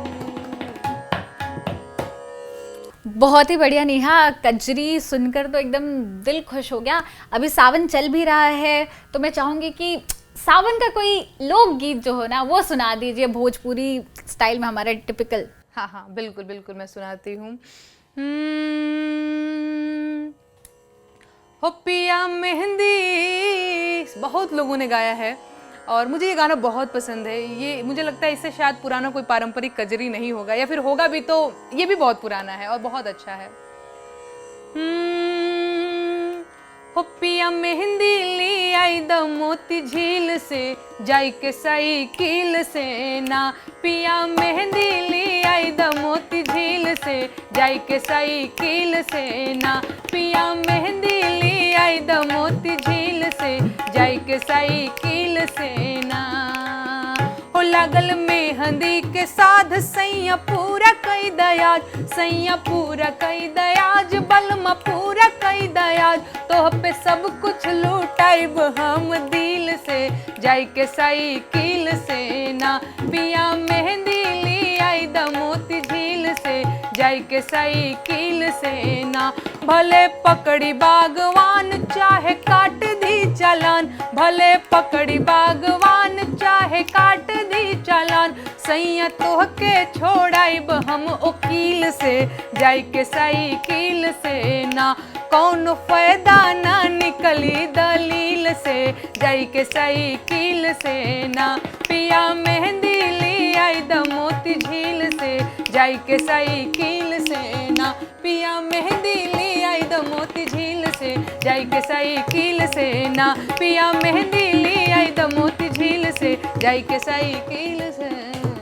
बहुत ही बढ़िया नेहा, कजरी सुनकर तो एकदम दिल खुश हो गया। अभी सावन चल भी रहा है, तो मैं चाहूँगी कि सावन का कोई लोकगीत जो हो ना वो सुना दीजिए, भोजपुरी स्टाइल में, हमारा टिपिकल। हाँ हाँ, बिल्कुल बिल्कुल, मैं सुनाती हूँ। हो पिया मेहंदी, बहुत लोगों ने गाया है और मुझे ये गाना बहुत पसंद है। ये मुझे लगता है इससे शायद पुराना कोई पारंपरिक कजरी नहीं होगा, या फिर होगा भी तो ये भी बहुत पुराना है और बहुत अच्छा है। हो पिया मेहंदी ली आई द मोती झील से, जाई के साइकिल से ना। पिया मेहंदी ली आई द मोती झील से, जाई के साइकिल से ना। पिया मेहंदी ली आई द मोती झील से, जाई के साइकिल से ना। हो लागल मेहंदी के साध सैया पूरा कई दयाज, सैया पूरा कई दयाज, बलमा पूरा कई दयाज। तो पे सब कुछ लूटाइब हम दिल से, जाई के साइकिल से ना। पिया मेहंदी ली आई द मोती झील से, जाई के साइकिल से ना। भले पकड़ी बागवान चाहे काट दी चालान, भले पकड़ी बागवान चाहे काट दी चालान। सैया तोह के छोड़ाइब हम वकील से, जाई के साइकिल से ना। कौन फायदा ना निकली दलील से, जाई के साइकिल से ना। पिया मेहंदी ली आई द मोती झील से, जाई के साइकिल से ना। पिया मेहंदी ली आई द मोती झील से, जाई के साइकिल से ना। पिया मेहंदी ली आई द मोती झील से, जाई के साइकिल से ना।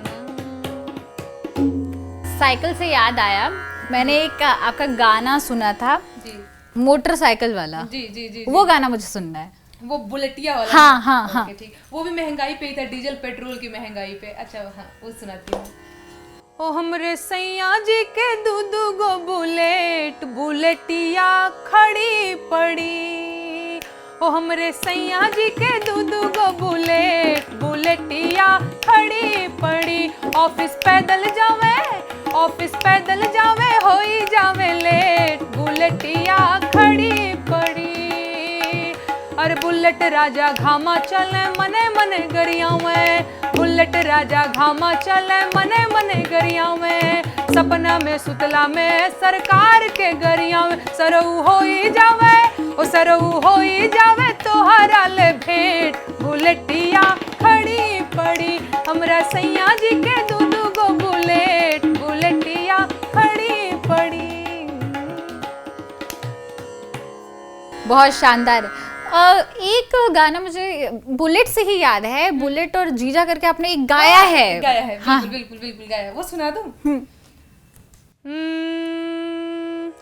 साइकिल से याद आया, मैंने एक आपका गाना सुना था जी, मोटरसाइकिल वाला। जी जी जी, वो गाना मुझे सुनना है। वो बुलेटिया वाला। हाँ हाँ हाँ, ठीक। वो भी महंगाई पे ही था, डीजल पेट्रोल की महंगाई पे। अच्छा हाँ, वो सुनाती हूँ। ओ हमरे सैया जी के दू गो बुलेट, बुलेटिया खड़ी पड़ी। ओ हमरे सैया जी के दू गो बुलेट, बुलेटिया खड़ी पड़ी। ऑफिस पैदल जावे, ऑफिस पैदल जावे, होई जावे लेट, बुलेटिया खड़ी पड़ी। अरे बुलेट राजा घामा चले, मने मने गरिया में। बुलेट राजा घामा चले मने मने गरिया में, सपना में सुतला में सरकार के गरिया में, सरऊ होई जावे ओ सरऊ होई जावे तोहरा ले भेंट, बुलेटिया खड़ी पड़ी हमरा सैया जी के दू गो बुलेट, बुलेटिया खड़ी पड़ी। बहुत शानदार। एक गाना मुझे बुलेट से ही याद है, बुलेट और जीजा करके आपने एक गाया है। गाया है, हाँ। बिल्कुल बिल्कुल गाया है, वो सुना दूं?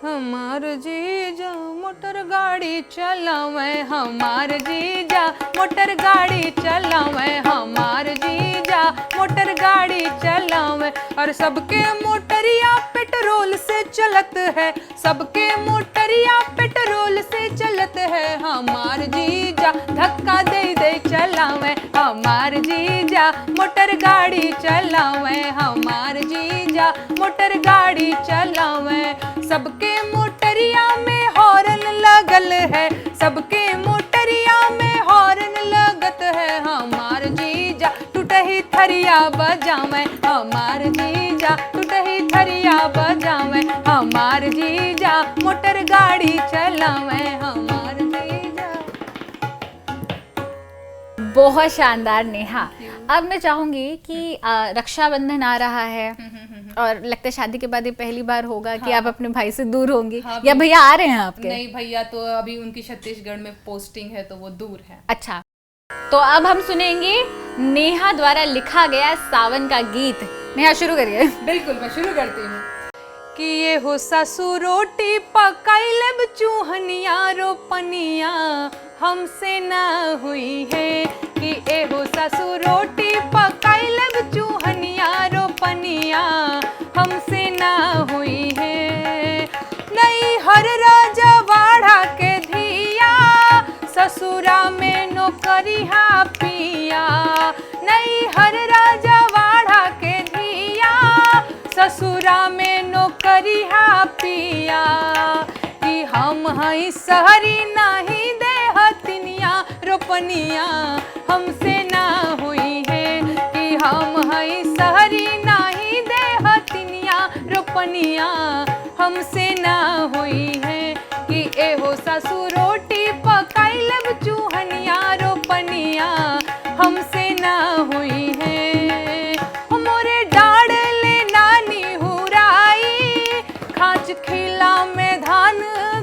हमार जीजा मोटर गाड़ी चलावे, हमार जीजा मोटर गाड़ी चलावे, हमार जीजा मोटर गाड़ी चलावे, और सबके मोटरिया पेट्रोल से चलत है, सबके मोटरिया पेट्रोल से चलत है, हमार जीजा धक्का दे दे चलावे, हमार जीजा मोटर गाड़ी चलावे, हमार जीजा मोटर गाड़ी चलावे, सबके मोटरिया में हॉर्न लगल है, सबके मोटरिया में हॉर्न लगत है, हमार जीजा टूटही थरिया बजावे, हमार जीजा टूटही थरिया बजावे, हमार जीजा मोटर गाड़ी चलावे, हमार जीजा। बहुत शानदार नेहा। अब मैं चाहूंगी कि रक्षाबंधन आ रहा है और लगता है शादी के बाद ये पहली बार होगा कि आप अपने भाई से दूर होंगी। हाँ, या भैया आ रहे हैं आपके? नहीं भैया तो अभी उनकी छत्तीसगढ़ में पोस्टिंग है तो वो दूर है। अच्छा, तो अब हम सुनेंगे नेहा द्वारा लिखा गया सावन का गीत। नेहा शुरू करिए। बिल्कुल, मैं शुरू करती हूँ कि ये हो सासू रोटी पकाइले चूहनिया रोपनिया हमसे ना हुई है, कि ए हो सासू रोटी पकाइले चूहनिया रोपनिया हमसे ना हुई है, नहीं हर राजा वाढ़ा के धिया ससुरा में नौकरिया पिया, नहीं हर राजा वाढ़ा के धिया ससुरा में नौकरिया पिया, कि हम हई सहरी नहीं दे हतिनिया रोपनिया हमसे ना हुई है, कि हम हई सहरी नहीं दे हतिनिया रोपनिया हमसे ना हुई है, कि एहो सासू रोटी पकाइले चूहनिया रोपनिया हमसे ना हुई है, मोरे डाड़ले नानी हुराई खाच खिला में धान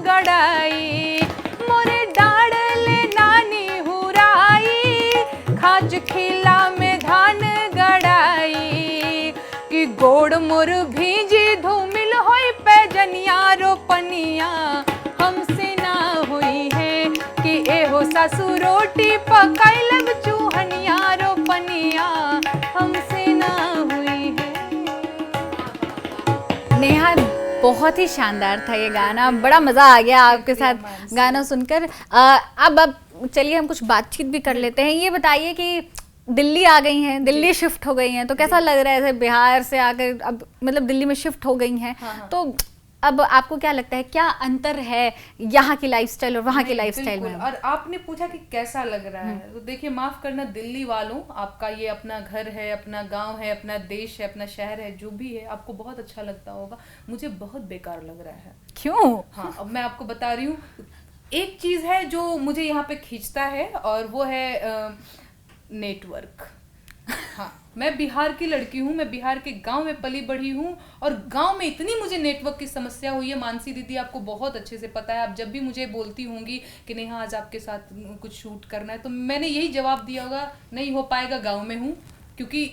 गड़ाई, मोरे डाड़ले नानी हुराई खाच खिला में धान गड़ाई, कि गोड़ मोर भीजी धूमिल होई पैजनिया रोपनिया हमसे ना हुई है, कि एहो सासू रोटी पकाइले चूहनिया रोपनिया हमसे ना हुई है। नेहा, बहुत ही शानदार था ये गाना, बड़ा मजा आ गया आपके साथ गाना सुनकर। अब चलिए हम कुछ बातचीत भी कर लेते हैं। ये बताइए कि दिल्ली आ गई हैं, दिल्ली शिफ्ट हो गई हैं, तो कैसा लग रहा है ऐसे बिहार से आकर अब मतलब दिल्ली में शिफ्ट हो गई हैं? हाँ। तो अब आपको क्या लगता है, क्या अंतर है यहाँ की लाइफस्टाइल और वहाँ की लाइफस्टाइल में? और आपने पूछा कि कैसा लग रहा है, तो देखिए माफ करना दिल्ली वालों, आपका ये अपना घर है, अपना गांव है, अपना देश है, अपना शहर है, जो भी है आपको बहुत अच्छा लगता होगा, मुझे बहुत बेकार लग रहा है। क्यों? हाँ, अब मैं आपको बता रही हूँ। एक चीज है जो मुझे यहाँ पे खींचता है और वो है नेटवर्क। हाँ, मैं बिहार की लड़की हूँ, मैं बिहार के गांव में पली बढ़ी हूँ, और गांव में इतनी मुझे नेटवर्क की समस्या हुई है। मानसी दीदी आपको बहुत अच्छे से पता है, आप जब भी मुझे बोलती होंगी कि नहीं आज आपके साथ कुछ शूट करना है, तो मैंने यही जवाब दिया होगा, नहीं हो पाएगा, गांव में हूँ, क्योंकि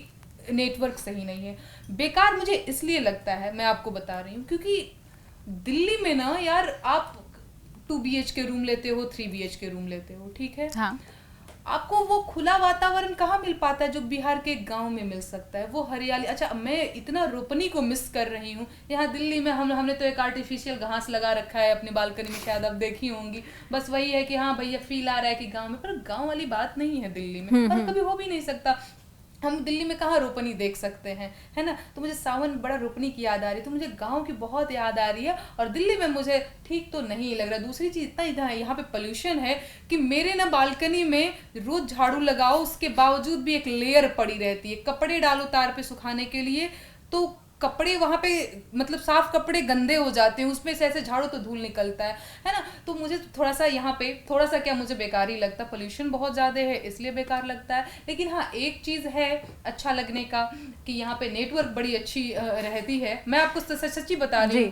नेटवर्क सही नहीं है। बेकार मुझे इसलिए लगता है, मैं आपको बता रही हूँ, क्योंकि दिल्ली में ना यार आप 2 BHK रूम लेते हो, 3 BHK रूम लेते हो, ठीक है। हाँ, आपको वो खुला वातावरण कहाँ मिल पाता है जो बिहार के गांव में मिल सकता है, वो हरियाली। अच्छा, मैं इतना रोपनी को मिस कर रही हूँ। यहाँ दिल्ली में हमने तो एक आर्टिफिशियल घास लगा रखा है अपनी बालकनी में, शायद आप देखी होंगी। बस वही है कि हाँ भैया फील आ रहा है कि गांव में, पर गांव वाली बात नहीं है दिल्ली में, और कभी हो भी नहीं सकता। हम दिल्ली में कहाँ रोपनी देख सकते हैं, है ना। तो मुझे सावन में बड़ा रोपनी की याद आ रही, तो मुझे गांव की बहुत याद आ रही है। और दिल्ली में मुझे ठीक तो नहीं लग रहा। दूसरी चीज इतना इधर यहाँ पे पोल्यूशन है कि मेरे ना बालकनी में रोज झाड़ू लगाओ उसके बावजूद भी एक लेयर पड़ी रहती है। कपड़े डालो तार पे सुखाने के लिए तो कपड़े वहां पे मतलब साफ कपड़े गंदे हो जाते हैं, उसमें से ऐसे झाड़ो तो धूल निकलता है ना। तो मुझे थोड़ा सा यहाँ पे थोड़ा सा क्या मुझे बेकार ही लगता है, पोल्यूशन बहुत ज्यादा है इसलिए बेकार लगता है। लेकिन हाँ एक चीज है अच्छा लगने का कि यहाँ पे नेटवर्क बड़ी अच्छी रहती है। मैं आपको सच्ची बता रही हूँ,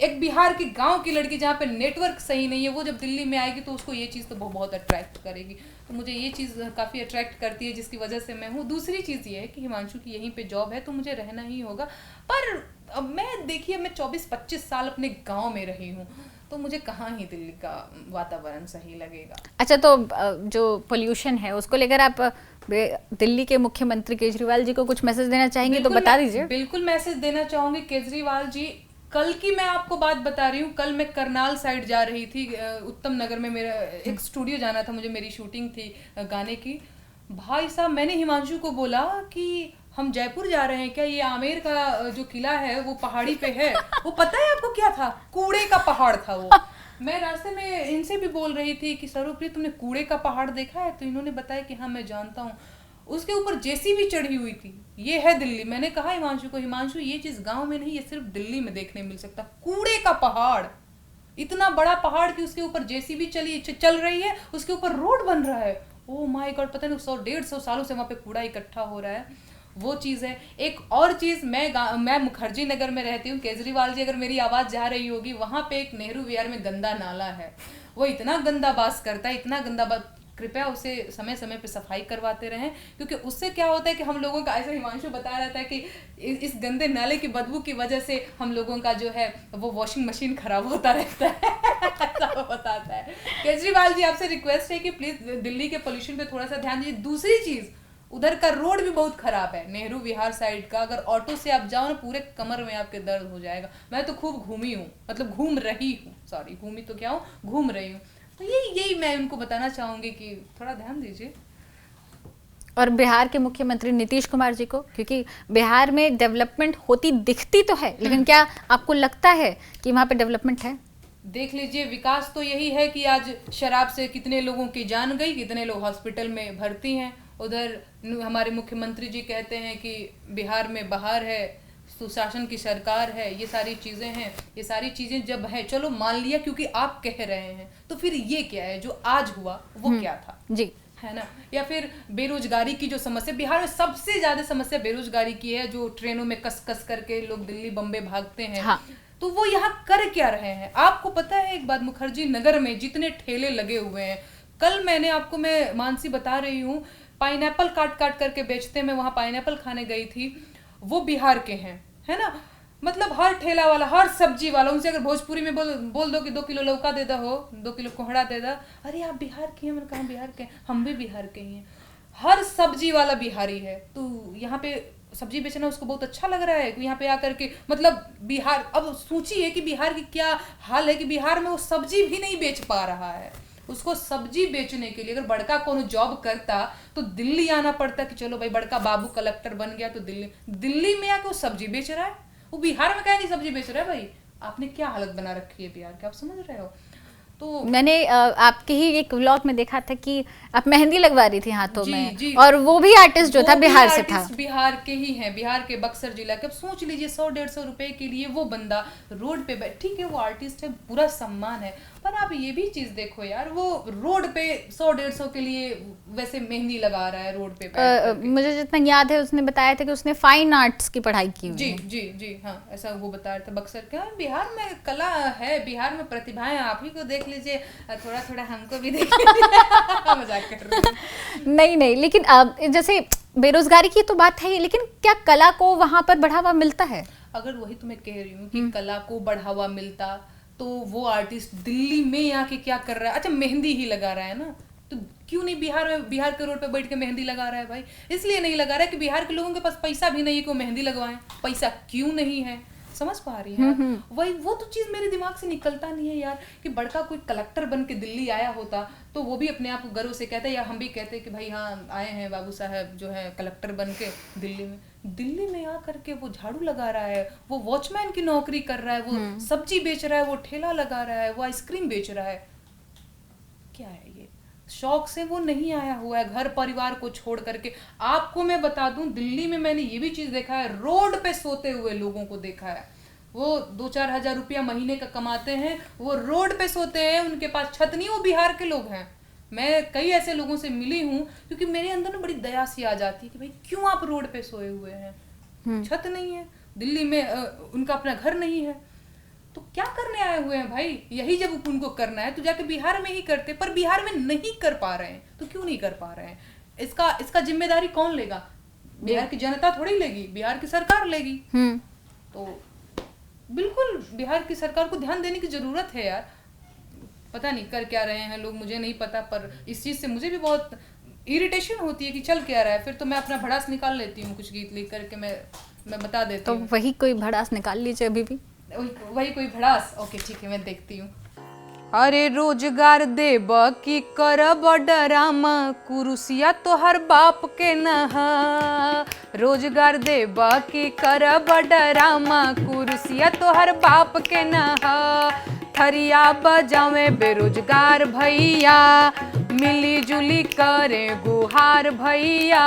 एक बिहार के गांव की लड़की जहाँ पे नेटवर्क सही नहीं है वो जब दिल्ली में आएगी तो उसको ये चीज तो बहुत अट्रैक्ट करेगी। तो मुझे ये चीज काफी अट्रैक्ट करती है जिसकी वजह से मैं हूँ। दूसरी चीज ये है कि हिमांशु की यहीं पे जॉब है तो मुझे रहना ही होगा। पर अब मैं देखिए मैं 24-25 साल अपने गांव में रही हूँ तो मुझे कहाँ ही दिल्ली का वातावरण सही लगेगा। अच्छा, तो जो पोल्यूशन है उसको लेकर आप दिल्ली के मुख्यमंत्री केजरीवाल जी को कुछ मैसेज देना चाहेंगे तो बता दीजिए। बिल्कुल मैसेज देना चाहूंगी केजरीवाल जी। कल की मैं आपको बात बता रही हूँ, कल मैं करनाल साइड जा रही थी, उत्तम नगर में मेरा एक स्टूडियो जाना था मुझे, मेरी शूटिंग थी गाने की। भाई साहब मैंने हिमांशु को बोला कि हम जयपुर जा रहे हैं क्या, ये आमेर का जो किला है वो पहाड़ी पे है। वो पता है आपको क्या था, कूड़े का पहाड़ था वो। मैं रास्ते में इनसे भी बोल रही थी कि सर्वप्रिय तुमने कूड़े का पहाड़ देखा है, तो इन्होंने बताया कि हाँ मैं जानता हूँ। उसके ऊपर जेसीबी चढ़ी हुई थी। ये है दिल्ली। मैंने कहा हिमांशु को, हिमांशु ये चीज गांव में नहीं, ये सिर्फ दिल्ली में देखने मिल सकता। कूड़े का पहाड़, इतना बड़ा पहाड़ कि उसके ऊपर जेसीबी चल रही है, उसके ऊपर रोड बन रहा है। ओ माय गॉड, पता नहीं 100-150 सालों से वहां पे कूड़ा इकट्ठा हो रहा है। वो चीज है। एक और चीज, मैं मुखर्जी नगर में रहती हूँ। केजरीवाल जी अगर मेरी आवाज जा रही होगी, वहां पे एक नेहरू विहार में गंदा नाला है। वो इतना गंदा बास करता है, इतना गंदा बात, कृपया उसे समय समय पे सफाई करवाते रहें। क्योंकि उससे क्या होता है कि हम लोगों का, ऐसा हिमांशु बता रहा था कि इस गंदे नाले की बदबू की वजह से हम लोगों का जो है वो वॉशिंग मशीन खराब होता रहता है। ऐसा वो बताता है। केजरीवाल जी आपसे रिक्वेस्ट है कि प्लीज दिल्ली के पोल्यूशन पे थोड़ा सा ध्यान दीजिए। दूसरी चीज, उधर का रोड भी बहुत खराब है, नेहरू विहार साइड का। अगर ऑटो से आप जाओ ना, पूरे कमर में आपके दर्द हो जाएगा। मैं तो खूब घूमी हूँ, मतलब घूम रही हूँ, सॉरी घूमी तो क्या हूँ, घूम रही हूँ। तो यही मैं उनको बताना चाहूंगी कि थोड़ा ध्यान दीजिए। और बिहार के मुख्यमंत्री नीतीश कुमार जी को, क्योंकि बिहार में डेवलपमेंट होती दिखती तो है, लेकिन क्या आपको लगता है कि वहाँ पे डेवलपमेंट है? देख लीजिए, विकास तो यही है कि आज शराब से कितने लोगों की जान गई, कितने लोग हॉस्पिटल में भर्ती हैं। उधर हमारे मुख्यमंत्री जी कहते हैं कि बिहार में बहार है, सुशासन की सरकार है, ये सारी चीजें हैं। ये सारी चीजें जब है, चलो मान लिया क्योंकि आप कह रहे हैं, तो फिर ये क्या है जो आज हुआ वो क्या था जी, है ना। या फिर बेरोजगारी की जो समस्या, बिहार में सबसे ज्यादा समस्या बेरोजगारी की है। जो ट्रेनों में कस कस करके लोग दिल्ली बम्बे भागते हैं, हाँ। तो वो यहाँ कर क्या रहे हैं? आपको पता है एक बात, मुखर्जी नगर में जितने ठेले लगे हुए हैं, कल मैंने आपको, मैं मानसी बता रही हूँ, पाइनएप्पल काट काट करके बेचते हैं। मैं वहां पाइनएप्पल खाने गई थी, वो बिहार के हैं, है ना। मतलब हर ठेला वाला, हर सब्जी वाला, उनसे अगर भोजपुरी में बोल दो कि 2 किलो लौका दे दो, 2 किलो कोहड़ा दे दो, अरे आप बिहार के हैं। मैंने कहा बिहार के, हम भी बिहार के ही हैं। हर सब्जी वाला बिहारी है। तो यहाँ पे सब्जी बेचना उसको बहुत अच्छा लग रहा है कि यहाँ पे आकर के, मतलब बिहार, अब सोचिए कि बिहार की क्या हाल है कि बिहार में वो सब्जी भी नहीं बेच पा रहा है। उसको सब्जी बेचने के लिए अगर बड़का कोनो जॉब करता तो दिल्ली आना पड़ता कि चलो भाई बड़का बाबू कलेक्टर बन गया तो दिल्ली में आके वो सब्जी बेच रहा है। वो बिहार में क्या नहीं सब्जी बेच रहा है भाई। आपने क्या हालत बना रखी है बिहार की, आप समझ रहे हो। तो मैंने आपके ही एक व्लॉग में देखा था कि आप मेहंदी लगवा रही थी हाथों में, जी, और वो भी आर्टिस्ट जो था बिहार से था। बिहार के ही हैं, बिहार के बक्सर जिला के। अब सोच लीजिए 100-150 रुपए के लिए वो बंदा रोड पे बैठ, ठीक है वो आर्टिस्ट है, पूरा सम्मान है, पर आप ये भी चीज देखो यार, वो रोड पे 100-150 के लिए वैसे मेहंदी लगा रहा है रोड पे। मुझे जितना याद है उसने बताया था कि उसने फाइन आर्ट्स की पढ़ाई की हुई जी है। जी जी हाँ, ऐसा वो बता रहा था बक्सर का। बिहार में कला है, बिहार में प्रतिभाएं, आप ही को देख लीजिए, थोड़ा थोड़ा हमको भी देख लीजिए। मजाक कर रहे हैं। नहीं, लेकिन जैसे बेरोजगारी की तो बात है, लेकिन क्या कला को वहां पर बढ़ावा मिलता है? अगर वही तो मैं कह रही हूँ कि कला को बढ़ावा मिलता तो वो आर्टिस्ट दिल्ली में आके क्या कर रहा है। अच्छा मेहंदी ही लगा रहा है ना, तो क्यों नहीं बिहार में, बिहार के रोड पे बैठ के मेहंदी लगा रहा है भाई। इसलिए नहीं लगा रहा है कि बिहार के लोगों के पास पैसा भी नहीं है कि वो मेहंदी लगवाएं। पैसा क्यों नहीं है, समझ पा रही है? वही वो तो चीज मेरे दिमाग से निकलता नहीं है यार, कि बड़का कोई कलेक्टर बन के दिल्ली आया होता तो वो भी अपने आप को गर्व से कहते, या हम भी कहते कि भाई हाँ आए हैं बाबू साहब जो है कलेक्टर बन के दिल्ली में आ करके वो झाड़ू लगा रहा है, वो वॉचमैन की नौकरी कर रहा है, वो सब्जी बेच रहा है, वो ठेला लगा रहा है, वो आइसक्रीम बेच रहा है। क्या है ये? शौक से वो नहीं आया हुआ है, घर परिवार को छोड़ करके। आपको मैं बता दूं, दिल्ली में मैंने ये भी चीज देखा है, रोड पे सोते हुए लोगों को देखा है। वो 2-4 हजार रुपया महीने का कमाते हैं, वो रोड पे सोते हैं, उनके पास छत नहीं, वो बिहार के लोग हैं। मैं कई ऐसे लोगों से मिली हूँ, क्योंकि मेरे अंदर ना बड़ी दया सी आ जाती है कि भाई क्यों आप रोड पे सोए हुए हैं, छत नहीं है, दिल्ली में उनका अपना घर नहीं है, तो क्या करने आए हुए हैं भाई? यही जब उनको करना है तो जाके बिहार में ही करते, पर बिहार में नहीं कर पा रहे हैं। तो क्यों नहीं कर पा रहे हैं? इसका जिम्मेदारी कौन लेगा? बिहार की जनता थोड़ी लेगी, बिहार की सरकार लेगी। तो बिल्कुल बिहार की सरकार को ध्यान देने की जरूरत है यार। पता नहीं कर क्या रहे हैं लोग, मुझे नहीं पता, पर इस चीज से मुझे भी बहुत इरिटेशन होती है कि चल क्या रहा है। फिर तो मैं अपना भड़ास निकाल लेती हूँ, कुछ गीत लिख करके मैं बता देती हूँ। तो वही कोई भड़ास निकाल लीजिए अभी भी। वही कोई भड़ास? ओके ठीक है, मैं देखती हूँ। अरे रोजगार देब की करब डरामा, कुरुसिया तो हर बाप के नहा। रोजगार देब की करब डरामा, कुरुसिया तो हर बाप के नहा। थरिया बजावे बेरोजगार भैया, मिली जुली करे गुहार भैया।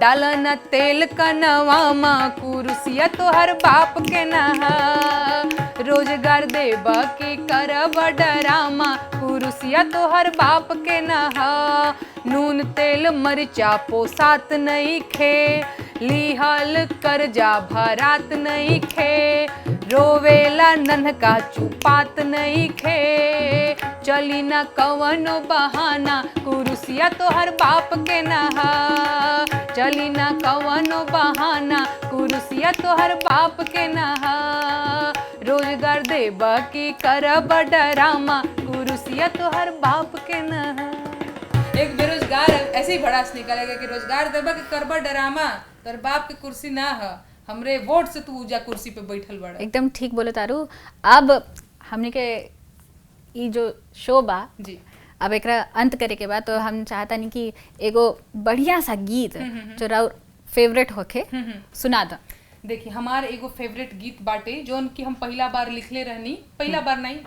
डालन तेल कनवामा, कुरुसिया तो हर बाप के नहा। रोजगार देब की करब डरामा, कुरुसिया तो हर बाप के नहा। नून तेल मरिचा पोसात नहीं खे, लिहल कर्जा भरात नहीं खे। रोवेला नन्हका चुपात नहीं खे, चली न कवनो बहाना, कुरुसिया तो हर बाप के नहा। चली न कवनो बहाना, कुरुसिया तो हर बाप के नहा। रोजगार देब की करब डरामा, कुरुसिया तो हर बाप के नहा। एक बेरोजगार ऐसे ही भड़ास निकालेगा कि रोजगार देब की करब डरामा, तोर बाप की कुर्सी ना है, हमरे वोट से तू जा कुर्सी पे बैठल बड़ा। एकदम ठीक बोले तारू। अब हमने के ई जो शो बा जी, अब एकरा अंत करे के बाद तो हम चाहता नहीं कि एगो बढ़िया सा गीत जो राउर फेवरेट होके सुना द। देखिए हमार एगो फेवरेट गीत बाटे जोन कि हम पहला बार लिखले रहनी, पहला बार नहीं,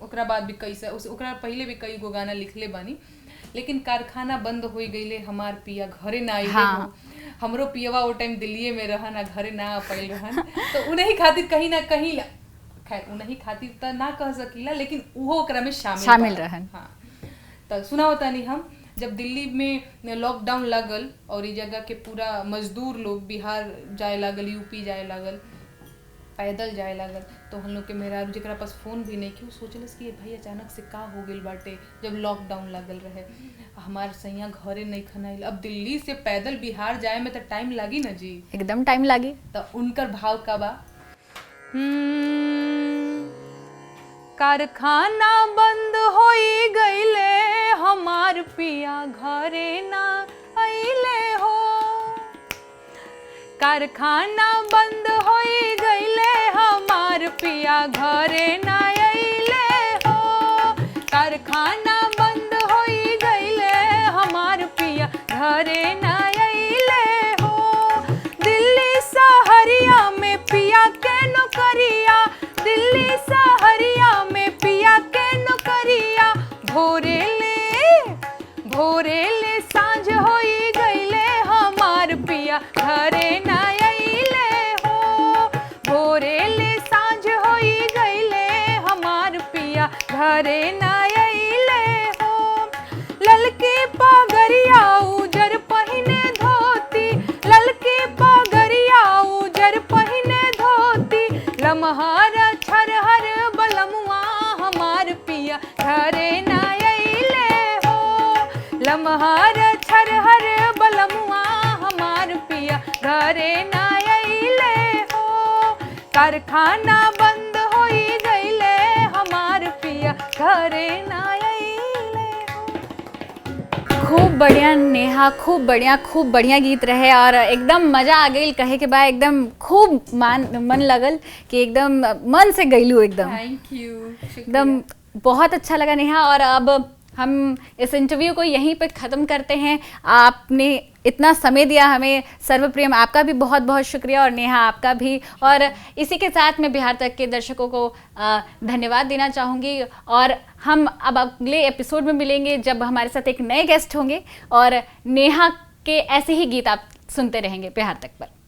ओकरा बाद भी कई ओकरा पहले भी कई गो गाना लिखले बानी, लेकिन कारखाना बंद हो गईले, हमार पिया घरे ना आइले। हाँ। हमरो पियवा वो टाइम दिल्ली में रहन, घरे ना आ पाइल रहन, तो उन्हीं खातिर कहीं ना कहीं, खैर उन्हीं खातिर तो ना कह सकीला, लेकिन उहो ओकरा में शामिल रहन। हाँ, तो सुनाओ तानी हम जब दिल्ली में लॉकडाउन लगल और इस जगह के पूरा मजदूर लोग बिहार जाए लागल, यूपी जाए लागल, पैदल जाए लागल, तो हम लोग के मेरा जरा पास फोन भी नहीं, क्यों सोचलस कि भाई अचानक से का हो गई बाटे। जब लॉकडाउन लगल रहे, हमार सैया घरे नहीं खनाइल, अब दिल्ली से पैदल बिहार जाए में तो टाइम लगी ना जी, एकदम टाइम लागी। तो उनकर भाव का बा, कारखाना बंद होई गईले, हमार पिया घरे ना आइले हो। कारखाना बंद होई गईले, हमार पिया घरे ना आइले हो। कारखाना बंद होई गईले, हमार पिया घरे ना आइले हो। दिल्ली सहरिया में पिया के नौकरिया, दिल्ली सहरिया में पिया के नौकरिया। भोरे ले सांझ होई गईले, हमार पिया घरे ना आइले हो। भोरे ले सांझ होई गईले, हमार पिया घरे ना आइले हो। ललकी पगरिया उजर पहिने धोती, ललकी पगरिया उजर पहिने धोती। लमहर छरहर बलमुआ, हमार पिया घरे ना आइले हो। लमहर छरहर बलमुआ, हमार पिया घरे ना आइले हो। कारखाना बंद होई गईले, हमार पिया घरे ना आइले हो। खूब बढ़िया नेहा, खूब बढ़िया गीत रहे और एकदम मजा आ गई कहे के बाद, एकदम खूब मन लगल कि एकदम मन से गईलू एकदम। थैंक यू, एकदम बहुत अच्छा लगा नेहा। और अब हम इस इंटरव्यू को यहीं पे ख़त्म करते हैं। आपने इतना समय दिया हमें, सर्वप्रियम आपका भी बहुत बहुत शुक्रिया और नेहा आपका भी। और इसी के साथ मैं बिहार तक के दर्शकों को धन्यवाद देना चाहूँगी और हम अब अगले एपिसोड में मिलेंगे जब हमारे साथ एक नए गेस्ट होंगे और नेहा के ऐसे ही गीत आप सुनते रहेंगे बिहार तक पर।